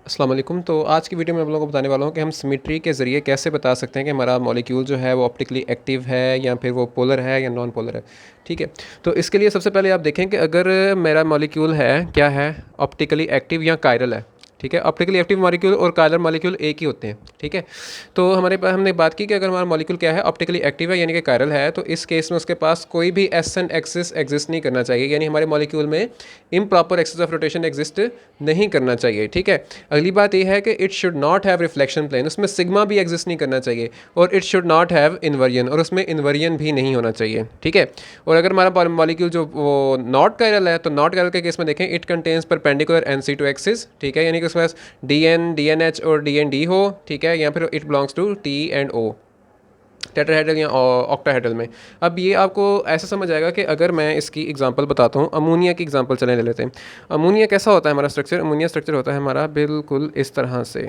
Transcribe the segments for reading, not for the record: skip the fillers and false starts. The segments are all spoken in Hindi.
अस्सलाम वालेकुम। तो आज की वीडियो में आप लोगों को बताने वाला हूँ कि हम सिमेट्री के ज़रिए कैसे बता सकते हैं कि हमारा मॉलिक्यूल जो है वो ऑप्टिकली एक्टिव है या फिर वो पोलर है या नॉन पोलर है। ठीक है, तो इसके लिए सबसे पहले आप देखें कि अगर मेरा मॉलिक्यूल है क्या है, ऑप्टिकली एक्टिव या कायरल है। ठीक है, ऑप्टिकली एक्टिव मॉलिक्यूल और कायरल मॉलिक्यूल एक ही होते हैं। ठीक है, तो हमारे पास हमने बात की कि अगर हमारा मॉलिक्यूल क्या है, ऑप्टिकली एक्टिव है यानी कि कायरल है, तो इस केस में उसके पास कोई भी एस एन एक्सिस एग्जिस्ट नहीं करना चाहिए, यानी हमारे मॉलिक्यूल में improper axis of rotation exist नहीं करना चाहिए। ठीक है, अगली बात यह है कि it should not have reflection plane, उसमें सिग्मा भी एग्जिस्ट नहीं करना चाहिए, और it should not have inversion, और उसमें इन्वर्जन भी नहीं होना चाहिए। ठीक है, और अगर हमारा मॉलिक्यूल जो वो नॉट कायरल है, तो नॉट कायरल के केस में देखें it contains perpendicular n C two axis. ठीक है, यानी कि उसके पास D n D n h और डी एन डी हो। ठीक है, या फिर it belongs to T and O, tetrahedral या ऑक्टाहेड्रल में। अब ये आपको ऐसा समझ आएगा कि अगर मैं इसकी एग्जांपल बताता हूँ, अमोनिया की एग्जांपल चले ले लेते हैं। अमोनिया कैसा होता है हमारा स्ट्रक्चर? अमोनिया स्ट्रक्चर होता है हमारा बिल्कुल इस तरह से।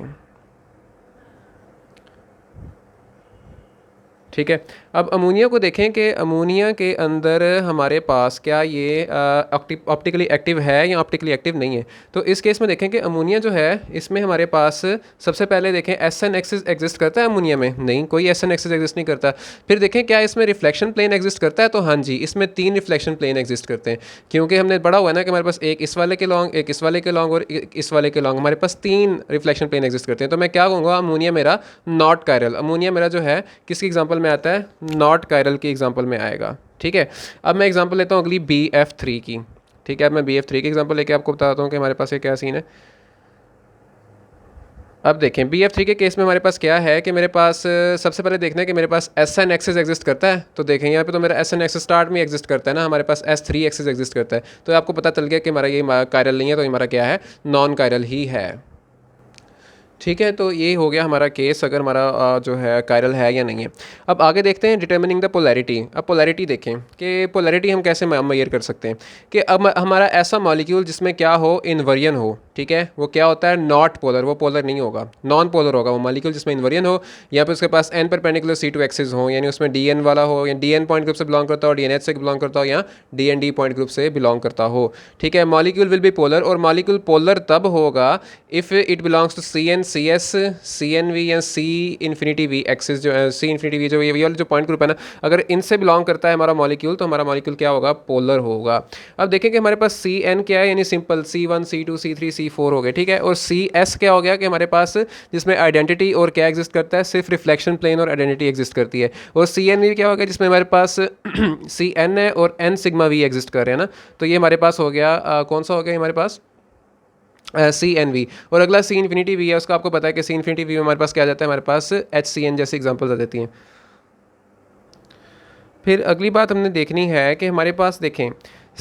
ठीक है, अब अमोनिया को देखें कि अमोनिया के अंदर हमारे पास क्या ये ऑप्टिकली एक्टिव है या ऑप्टिकली एक्टिव नहीं है। तो इस केस में देखें कि अमोनिया जो है इसमें हमारे पास सबसे पहले देखें एस एन एक्सिस एग्जिस्ट करता है अमोनिया में? नहीं, कोई एस एन एक्सिस एग्जिस्ट नहीं करता। फिर देखें क्या इसमें रिफ्लेक्शन प्लेन एग्जिस्ट करता है? तो हाँ जी, इसमें 3 रिफ्लेक्शन प्लेन एग्जिस्ट करते हैं, क्योंकि हमने पढ़ा हुआ है ना कि हमारे पास एक इस वाले के लॉन्ग, एक इस वाले के लॉन्ग और इस वाले के लॉन्ग, हमारे पास 3 रिफ्लेक्शन प्लेन एग्जिस्ट करते हैं। तो मैं क्या कहूँगा, अमोनिया मेरा नॉट कायरल, अमोनिया मेरा जो है किसकी एग्जाम्पल में आता है? नॉट कायरल की एग्जाम्पल में आएगा। ठीक है, अब मैं एग्जाम्पल लेता हूँ अगली BF3 की। ठीक है, अब मैं BF3 की एग्जाम्पल लेके आपको बताता हूँ कि हमारे पास ये क्या सीन है। अब देखें BF3 के केस में हमारे पास क्या है कि मेरे पास सबसे पहले देखना है कि मेरे पास एस एन एक्सिस एग्जिस्ट करता है। तो देखें यहाँ पे तो मेरा एस एन एक्सिस स्टार्ट में एग्जिस्ट करता है ना, हमारे पास S3 एक्सिस एग्जिस्ट करता है। तो आपको पता चल गया कि हमारा ये कायरल नहीं है, तो हमारा क्या है, नॉन कायरल ही है। ठीक है, तो ये हो गया हमारा केस, अगर हमारा जो है कायरल है या नहीं है। अब आगे देखते हैं डिटर्मिनिंग द पोलैरिटी। अब पोलैरिटी देखें कि पोलैरिटी हम कैसे मेजर कर सकते हैं कि अब हमारा ऐसा मॉलिक्यूल जिसमें क्या हो, इन्वर्जन हो। ठीक है, वो क्या होता है, नॉट पोलर, वो पोलर नहीं होगा, नॉन पोलर होगा वो मॉलिक्यूल जिसमें इन्वर्जन हो, या फिर उसके पास n perpendicular C two axis हो, यानी उसमें डी एन वाला हो, या डी एन पॉइंट ग्रुप से बिलोंग करता हो, डी एन एच से बिलोंग करता हो, या D n d point group से बिलोंग करता हो। ठीक है, मॉलिक्यूल विल बी पोलर, और मॉलिक्यूल पोलर तब होगा if it belongs to C n C s C n v या सी इन्फिनिटी वी एक्सिस, जो सी इन्फिनिटी वी जो ये वाला जो पॉइंट ग्रुप है ना, अगर इनसे बिलोंग करता है हमारा मॉलिक्यूल, तो हमारा मॉलिक्यूल क्या होगा, पोलर होगा। अब देखें कि हमारे पास सी एन क्या है, यानी simple C1 C2 C3 C4 हो गए। ठीक है, और सी एस क्या हो गया कि हमारे पास जिसमें आइडेंटिटी और क्या एग्जिस्ट करता है, सिर्फ रिफ्लेक्शन प्लेन और आइडेंटिटी एग्जिस्ट करती है। और सी एन वी क्या हो गया, जिसमें हमारे पास सी एन है और एन सिग्मा वी एग्जिस्ट कर रहे हैं ना। तो ये हमारे पास हो गया कौन सा हो गया हमारे पास, सी एन वी। और अगला सी इन्फिनिटी वी है, उसका आपको पता है कि सी इन्फिनिटी वी में हमारे पास क्या आ जाता है, हमारे पास एच सी एन जैसी एग्जाम्पल्स आ जाती हैं। फिर अगली बात हमने देखनी है कि हमारे पास देखें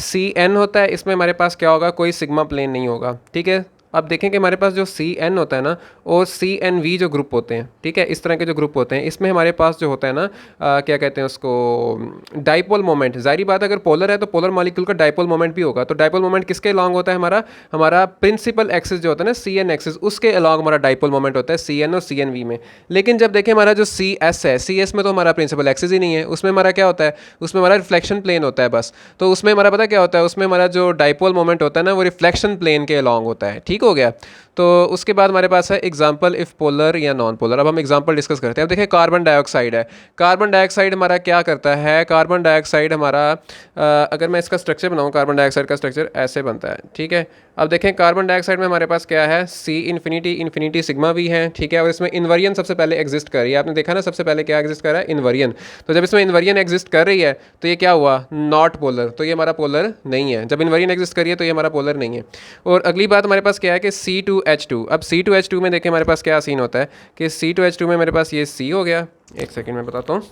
सी एन होता है, इसमें हमारे पास क्या होगा, कोई सिग्मा प्लेन नहीं होगा। ठीक है, अब देखें कि हमारे पास जो सी एन होता है ना, और सी एन वी जो ग्रुप होते हैं, ठीक है, इस तरह के जो ग्रुप होते हैं, इसमें हमारे पास जो होता है ना क्या कहते हैं उसको, डाइपोल मोमेंट। जाहिर बात है अगर पोलर है तो पोलर मॉलिक्यूल का डाइपोल मोमेंट भी होगा। तो डाइपोल मोमेंट किसके अलॉन्ग होता है, हमारा हमारा प्रिंसिपल एक्सिस जो होता है ना, सी एन एक्सिस, उसके अलॉन्ग हमारा डाइपोल मोमेंट होता है सी एन और सी एन वी में। लेकिन जब देखें हमारा जो सी एस है, सी एस में तो हमारा प्रिंसिपल एक्सिस ही नहीं है, उसमें हमारा क्या होता है, उसमें हमारा रिफ्लेक्शन प्लेन होता है बस। तो उसमें हमारा पता क्या होता है, उसमें हमारा जो डाइपोल मोमेंट होता है ना, वो रिफ्लेक्शन प्लेन के अलॉन्ग होता है। ठीक हो गया, तो उसके बाद हमारे पास है एग्जाम्पल इफ पोलर या नॉन पोलर। अब हम एग्जाम्पल डिस्कस करते हैं। अब देखिए कार्बन डाइऑक्साइड है, कार्बन डाइऑक्साइड हमारा क्या करता है, कार्बन डाइऑक्साइड हमारा अगर मैं इसका स्ट्रक्चर बनाऊँ, कार्बन डाइऑक्साइड का स्ट्रक्चर ऐसे बनता है। ठीक है, अब देखें कार्बन डाइऑक्साइड में हमारे पास क्या है, सी इन्फिनिटी इन्फिनिटी सिग्मा भी है। ठीक है, और इसमें इन्वर्जन सबसे पहले एग्जिस्ट कर रही है, आपने देखा ना सबसे पहले क्या एग्जिस्ट कर रहा है, इन्वर्जन। तो जब इसमें इन्वर्जन एग्जिस्ट कर रही है तो ये क्या हुआ, नॉट पोलर, तो ये हमारा पोलर नहीं है। जब इन्वर्जन एग्जिस्ट करिए तो ये हमारा पोलर नहीं है। और अगली बात हमारे पास क्या है कि C2H2। अब C2H2 में देखें हमारे पास क्या सीन होता है कि C2H2 में मेरे पास ये C हो गया, एक सेकेंड में बताता हूँ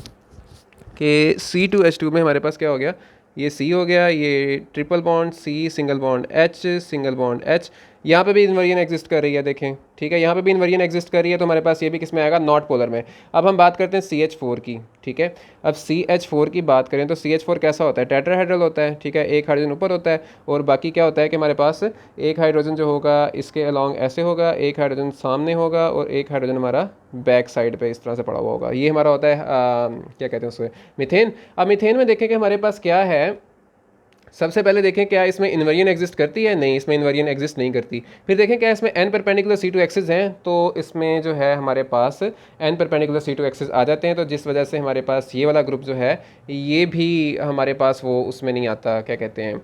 कि C2H2 में हमारे पास क्या हो गया, ये C हो गया, ये triple bond C single bond H single bond H। यहाँ पे भी इन्वर्जन एग्जिस्ट कर रही है देखें। ठीक है, यहाँ पे भी इन्वर्जन एग्जिस्ट कर रही है, तो हमारे पास ये भी किस में आएगा, नॉट पोलर में। अब हम बात करते हैं CH4 की। ठीक है, अब CH4 की बात करें तो CH4 कैसा होता है, टेट्राहेड्रल होता है। ठीक है, एक हाइड्रोजन ऊपर होता है, और बाकी क्या होता है कि हमारे पास एक हाइड्रोजन जो होगा इसके अलॉन्ग ऐसे होगा, एक हाइड्रोजन सामने होगा, और एक हाइड्रोजन हमारा बैक साइड पे इस तरह से पड़ा हुआ होगा। ये हमारा होता है क्या कहते हैं उसमें, मीथेन। अब मीथेन में देखें कि हमारे पास क्या है, सबसे पहले देखें क्या इसमें इन्वर्जन एग्जिस्ट करती है, नहीं इसमें इन्वर्जन एग्जिस्ट नहीं करती। फिर देखें क्या इसमें n परपेंडिकुलर C2 एक्सिस हैं, तो इसमें जो है हमारे पास n परपेंडिकुलर C2 एक्सिस आ जाते हैं, तो जिस वजह से हमारे पास ये वाला ग्रुप जो है ये भी हमारे पास वो उसमें नहीं आता, क्या कहते हैं,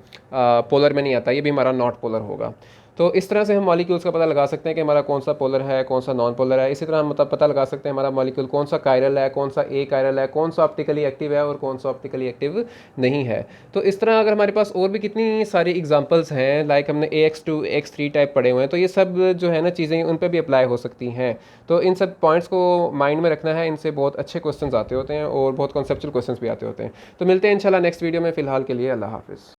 पोलर में नहीं आता, ये भी हमारा नॉट पोलर होगा। तो इस तरह से हम मॉलिक्यूल्स का पता लगा सकते हैं कि हमारा कौन सा पोलर है, कौन सा नॉन पोलर है। इसी तरह हम मतलब पता लगा सकते हैं हमारा मॉलिक्यूल कौन सा कायरल है, कौन सा ए कायरल है, कौन सा ऑप्टिकली एक्टिव है और कौन सा ऑप्टिकली एक्टिव नहीं है। तो इस तरह अगर हमारे पास और भी कितनी सारी एग्जांपल्स हैं, लाइक हमने AX2 AX3 टाइप पढ़े हुए हैं, तो ये सब जो है ना चीज़ें उन पर भी अप्लाई हो सकती हैं। तो इन सब पॉइंट्स को माइंड में रखना है, इनसे बहुत अच्छे क्वेश्चन आते होते हैं और बहुत कॉन्सेप्चुअल क्वेश्चन भी आते होते हैं। तो मिलते हैं इंशाल्लाह नेक्स्ट वीडियो में, फ़िलहाल के लिए अल्लाह हाफिज़।